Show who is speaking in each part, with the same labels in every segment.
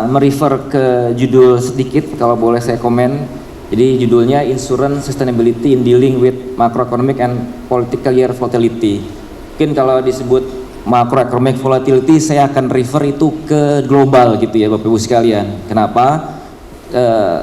Speaker 1: merefer ke judul sedikit kalau boleh saya komen. Jadi judulnya Insurance Sustainability in Dealing with Macroeconomic and Political Year Volatility. Mungkin kalau disebut macroeconomic volatility saya akan refer itu ke global gitu ya Bapak Ibu sekalian. Kenapa?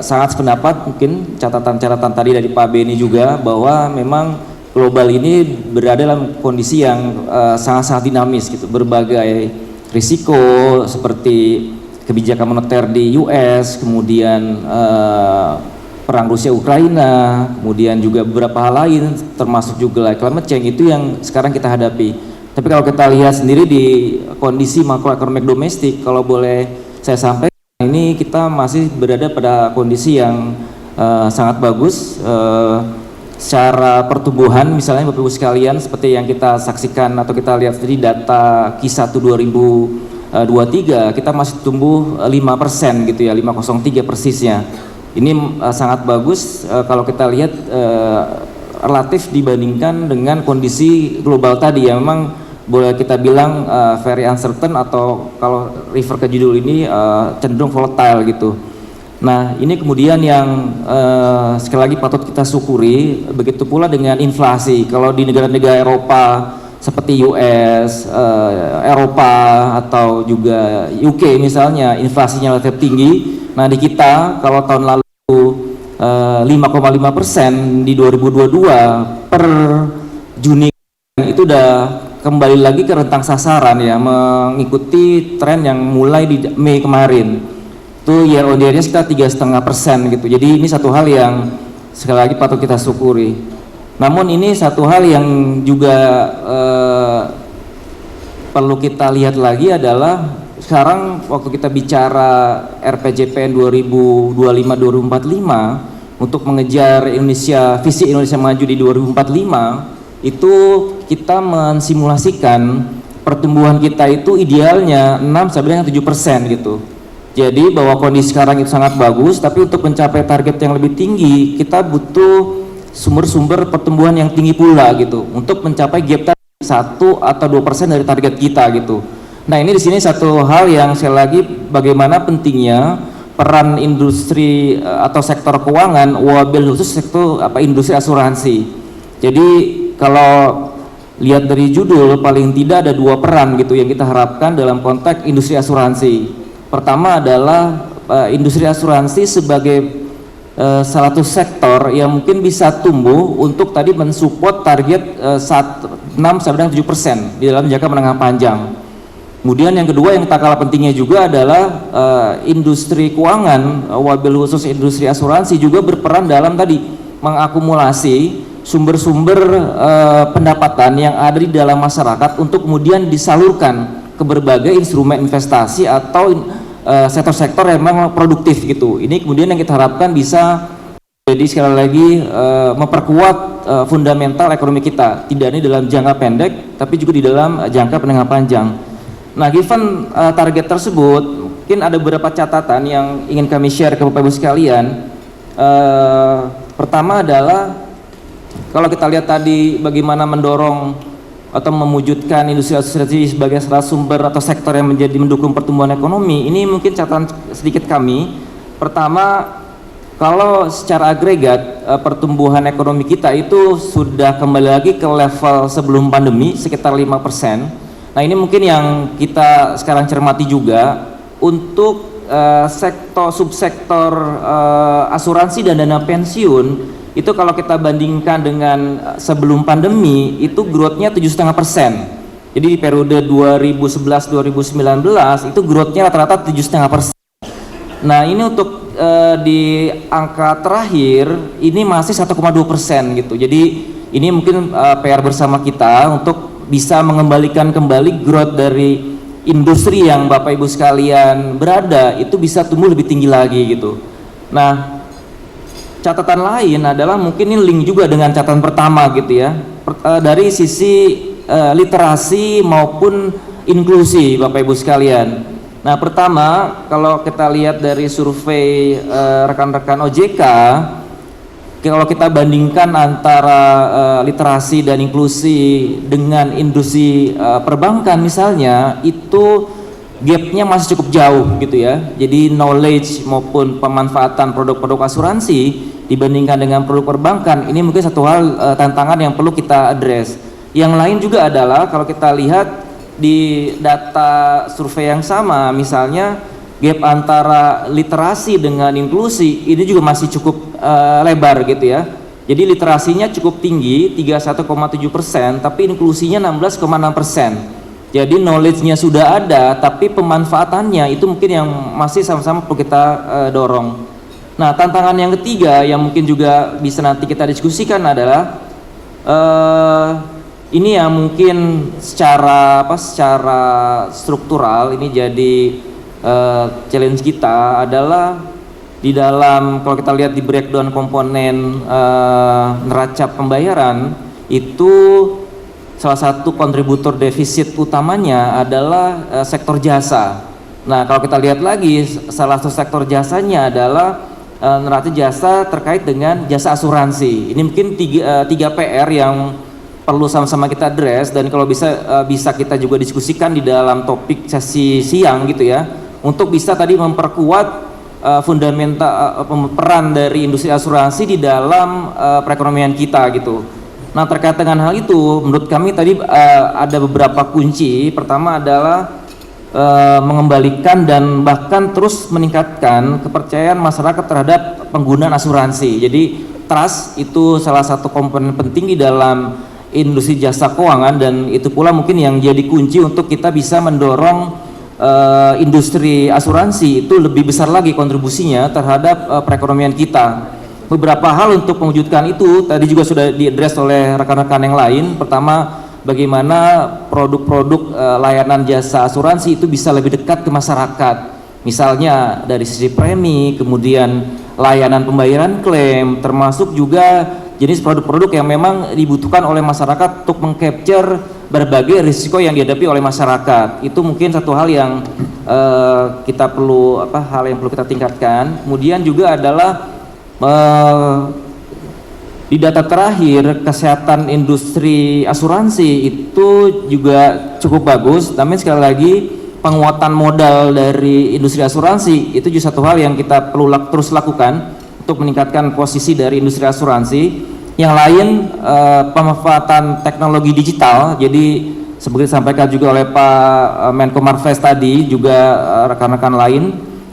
Speaker 1: Sangat sependapat mungkin catatan-catatan tadi dari Pak Beni juga bahwa memang global ini berada dalam kondisi yang sangat-sangat dinamis gitu. Berbagai risiko seperti kebijakan moneter di US, kemudian perang Rusia Ukraina, kemudian juga beberapa hal lain termasuk juga climate change itu yang sekarang kita hadapi. Tapi kalau kita lihat sendiri di kondisi makroekonomik domestik, kalau boleh saya sampaikan, ini kita masih berada pada kondisi yang sangat bagus. Secara pertumbuhan misalnya Bapak Ibu sekalian seperti yang kita saksikan atau kita lihat tadi data Q1 2023 kita masih tumbuh 5% gitu ya, 5,03 persisnya. Ini sangat bagus kalau kita lihat relatif dibandingkan dengan kondisi global tadi yang memang boleh kita bilang very uncertain atau kalau refer ke judul ini cenderung volatile gitu. Nah ini kemudian yang sekali lagi patut kita syukuri, begitu pula dengan inflasi. Kalau di negara-negara Eropa seperti US, Eropa atau juga UK misalnya inflasinya relatif tinggi. Nah di kita kalau tahun lalu 5,5% di 2022 per Juni itu udah kembali lagi ke rentang sasaran ya, mengikuti tren yang mulai di Mei kemarin. Itu year on year-nya sekitar 3,5% gitu. Jadi ini satu hal yang sekali lagi patut kita syukuri. Namun ini satu hal yang juga perlu kita lihat lagi adalah sekarang waktu kita bicara RPJMN 2025-2045 untuk mengejar Indonesia, visi Indonesia Maju di 2045, itu kita mensimulasikan pertumbuhan kita itu idealnya 6 sampai dengan 7% gitu. Jadi bahwa kondisi sekarang itu sangat bagus, tapi untuk mencapai target yang lebih tinggi kita butuh sumber-sumber pertumbuhan yang tinggi pula gitu untuk mencapai gap 1 atau 2% dari target kita gitu. Nah ini di sini satu hal yang sekali lagi bagaimana pentingnya peran industri atau sektor keuangan, wabil khusus sektor industri asuransi. Jadi kalau lihat dari judul paling tidak ada dua peran gitu yang kita harapkan dalam konteks industri asuransi. Pertama adalah industri asuransi sebagai salah satu sektor yang mungkin bisa tumbuh untuk tadi mensupport target 6 sampai 7% di dalam jangka menengah panjang. Kemudian yang kedua yang tak kalah pentingnya juga adalah industri keuangan, wabil khusus industri asuransi juga berperan dalam tadi mengakumulasi sumber-sumber pendapatan yang ada di dalam masyarakat untuk kemudian disalurkan ke berbagai instrumen investasi atau sektor-sektor yang memang produktif gitu. Ini kemudian yang kita harapkan bisa jadi sekali lagi memperkuat fundamental ekonomi kita, tidak hanya dalam jangka pendek tapi juga di dalam jangka menengah panjang. Nah, given target tersebut, mungkin ada beberapa catatan yang ingin kami share ke Bapak Ibu sekalian. Pertama adalah kalau kita lihat tadi bagaimana mendorong atau mewujudkan industri asuransi sebagai salah sumber atau sektor yang menjadi mendukung pertumbuhan ekonomi, ini mungkin catatan sedikit kami. Pertama, kalau secara agregat pertumbuhan ekonomi kita itu sudah kembali lagi ke level sebelum pandemi sekitar 5%. Nah ini mungkin yang kita sekarang cermati juga untuk subsektor asuransi dan dana pensiun. Itu kalau kita bandingkan dengan sebelum pandemi itu growth-nya 7,5%. Jadi di periode 2011-2019 itu growth-nya rata-rata 7,5%. Nah ini untuk di angka terakhir ini masih 1,2% gitu. Jadi ini mungkin PR bersama kita untuk bisa mengembalikan kembali growth dari industri yang Bapak Ibu sekalian berada itu bisa tumbuh lebih tinggi lagi gitu. Nah catatan lain adalah mungkin ini link juga dengan catatan pertama gitu ya, dari sisi literasi maupun inklusi Bapak Ibu sekalian. Nah pertama kalau kita lihat dari survei rekan-rekan OJK, kalau kita bandingkan antara literasi dan inklusi dengan industri perbankan misalnya, itu gapnya masih cukup jauh gitu ya. Jadi knowledge maupun pemanfaatan produk-produk asuransi dibandingkan dengan produk perbankan ini mungkin satu hal tantangan yang perlu kita address. Yang lain juga adalah kalau kita lihat di data survei yang sama, misalnya gap antara literasi dengan inklusi ini juga masih cukup lebar gitu ya. Jadi literasinya cukup tinggi 31,7%, tapi inklusinya 16,6%. Jadi knowledge-nya sudah ada, tapi pemanfaatannya itu mungkin yang masih sama-sama perlu kita dorong. Nah, tantangan yang ketiga yang mungkin juga bisa nanti kita diskusikan adalah ini yang mungkin secara struktural ini jadi challenge kita adalah di dalam, kalau kita lihat di breakdown komponen neraca pembayaran itu salah satu kontributor defisit utamanya adalah sektor jasa. Nah, kalau kita lihat lagi salah satu sektor jasanya adalah neraca jasa terkait dengan jasa asuransi. Ini mungkin tiga PR yang perlu sama-sama kita address, dan kalau bisa kita juga diskusikan di dalam topik sesi siang gitu ya, untuk bisa tadi memperkuat fundamental peran dari industri asuransi di dalam perekonomian kita gitu. Nah, terkait dengan hal itu menurut kami tadi ada beberapa kunci. Pertama adalah mengembalikan dan bahkan terus meningkatkan kepercayaan masyarakat terhadap penggunaan asuransi. Jadi trust itu salah satu komponen penting di dalam industri jasa keuangan, dan itu pula mungkin yang jadi kunci untuk kita bisa mendorong industri asuransi itu lebih besar lagi kontribusinya terhadap perekonomian kita. Beberapa hal untuk mewujudkan itu tadi juga sudah diadres oleh rekan-rekan yang lain. Pertama, bagaimana produk-produk layanan jasa asuransi itu bisa lebih dekat ke masyarakat. Misalnya dari sisi premi, kemudian layanan pembayaran klaim, termasuk juga jenis produk-produk yang memang dibutuhkan oleh masyarakat untuk mengcapture berbagai risiko yang dihadapi oleh masyarakat. Itu mungkin satu hal yang kita perlu hal yang perlu kita tingkatkan. Kemudian juga adalah di data terakhir kesehatan industri asuransi itu juga cukup bagus, tapi sekali lagi penguatan modal dari industri asuransi itu juga satu hal yang kita perlu terus lakukan untuk meningkatkan posisi dari industri asuransi. Yang lain pemanfaatan teknologi digital. Jadi seperti disampaikan juga oleh Pak Menko Marves tadi, juga rekan-rekan lain,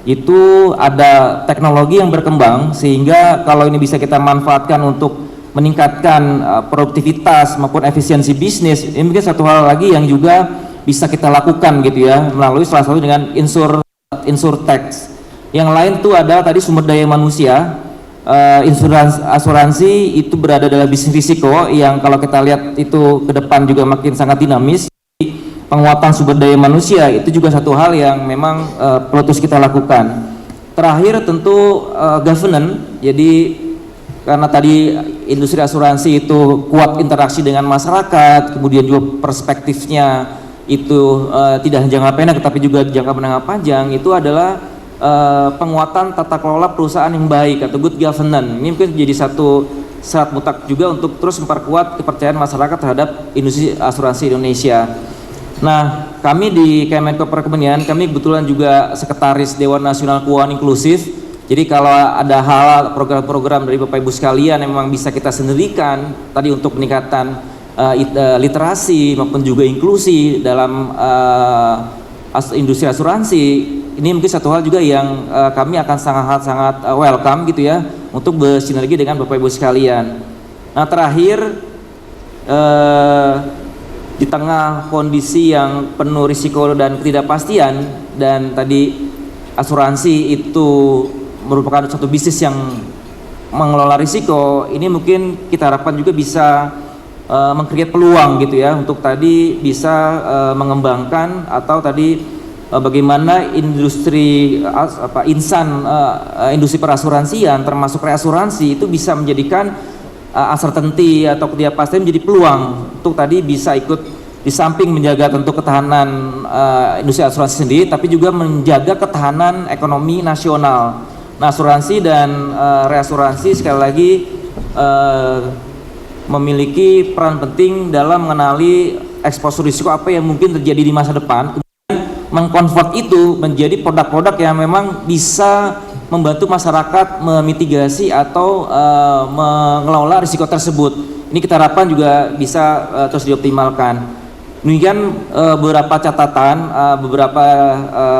Speaker 1: itu ada teknologi yang berkembang sehingga kalau ini bisa kita manfaatkan untuk meningkatkan produktivitas maupun efisiensi bisnis, ini mungkin satu hal lagi yang juga bisa kita lakukan gitu ya, melalui salah satu dengan insurtech. Yang lain itu adalah tadi sumber daya manusia. Asuransi itu berada dalam bisnis risiko yang kalau kita lihat itu ke depan juga makin sangat dinamis. Penguatan sumber daya manusia itu juga satu hal yang memang perlu terus kita lakukan. Terakhir tentu governance. Jadi karena tadi industri asuransi itu kuat interaksi dengan masyarakat, kemudian juga perspektifnya itu tidak hanya jangka pendek tapi juga jangka menengah panjang, itu adalah penguatan tata kelola perusahaan yang baik atau good governance. Ini mungkin jadi satu syarat mutlak juga untuk terus memperkuat kepercayaan masyarakat terhadap industri asuransi Indonesia. Nah, kami di Kemenko Perekonomian, kami kebetulan juga sekretaris Dewan Nasional Keuangan Inklusif. Jadi kalau ada hal program-program dari Bapak Ibu sekalian yang memang bisa kita sendirikan tadi untuk peningkatan literasi maupun juga inklusi dalam industri asuransi, ini mungkin satu hal juga yang kami akan sangat-sangat welcome gitu ya untuk bersinergi dengan Bapak Ibu sekalian. Nah, terakhir di tengah kondisi yang penuh risiko dan ketidakpastian, dan tadi asuransi itu merupakan satu bisnis yang mengelola risiko, ini mungkin kita harapkan juga bisa meng-create peluang gitu ya untuk tadi bisa mengembangkan atau tadi bagaimana industri industri perasuransian termasuk reasuransi itu bisa menjadikan uncertainty atau ketidakpastian menjadi peluang untuk tadi bisa ikut di samping menjaga tentu ketahanan industri asuransi sendiri, tapi juga menjaga ketahanan ekonomi nasional. Nah, asuransi dan reasuransi sekali lagi memiliki peran penting dalam mengenali eksposur risiko apa yang mungkin terjadi di masa depan, mengkonvert itu menjadi produk-produk yang memang bisa membantu masyarakat memitigasi atau mengelola risiko tersebut. Ini kita harapkan juga bisa terus dioptimalkan. Demikian beberapa catatan, beberapa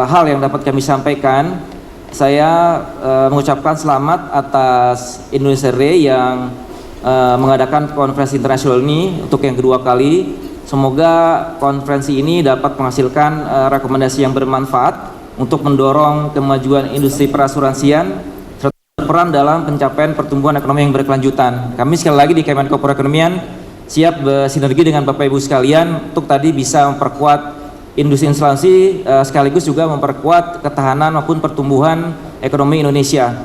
Speaker 1: hal yang dapat kami sampaikan. Saya mengucapkan selamat atas Indonesia Re yang mengadakan konferensi internasional ini untuk yang kedua kali. Semoga konferensi ini dapat menghasilkan rekomendasi yang bermanfaat untuk mendorong kemajuan industri perasuransian serta berperan dalam pencapaian pertumbuhan ekonomi yang berkelanjutan. Kami sekali lagi di Kemenko Perekonomian siap bersinergi dengan Bapak Ibu sekalian untuk tadi bisa memperkuat industri instansi sekaligus juga memperkuat ketahanan maupun pertumbuhan ekonomi Indonesia.